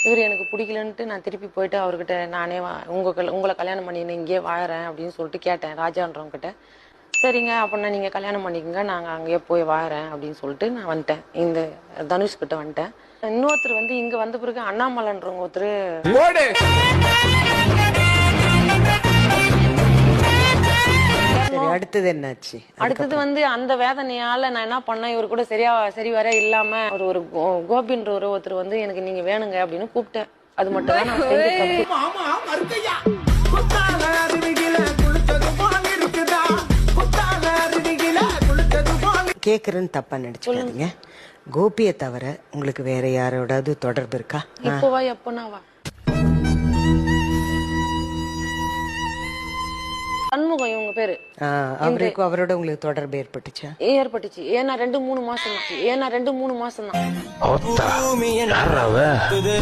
இவர் எனக்கு பிடிக்கலன்ட்டு நான் திருப்பி போயிட்டு அவர்கிட்ட நானே உங்களை கல்யாணம் பண்ணின்னு இங்கேயே வாழறேன் அப்படின்னு சொல்லிட்டு கேட்டேன் ராஜான்றவங்க கிட்ட. சரிங்க அப்படின்னா நீங்கள் கல்யாணம் பண்ணிக்கோங்க, நாங்கள் அங்கேயே போய் வாழறேன் அப்படின்னு சொல்லிட்டு நான் வந்துட்டேன். இந்த தனுஷ் கிட்ட வந்துட்டேன். இன்னொருத்தர் வந்து இங்கே வந்த பிறகு அண்ணாமலைன்றவங்க ஒருத்தர் அடுத்தது என்னாச்சு? அடுத்தது வந்து அந்த வேதனையால நான் என்ன பண்ணேன், இவர் கூட சரி வர இல்லாம ஒரு கோபின்ற ஒருத்தர் வந்து எனக்கு நீங்க வேணுங்க அப்படின்னு கூப்பிட்டேன். அது மட்டும் தான் நான் செஞ்ச தப்பு. கேக்குறேன்னு தப்பா நினைச்சுக்காதீங்க. கோபியை தவிர உங்களுக்கு வேற யாரோடாவது தொடர்பு இருக்கா? இப்போவா எப்பனாவா? சண்முகம் இவங்க பேரு. அவருக்கு அவரோட உங்களுக்கு தொடர்பு ஏற்பட்டுச்சா? ஏற்பட்டுச்சு. ஏன்னா 2-3 மாசம் தான்.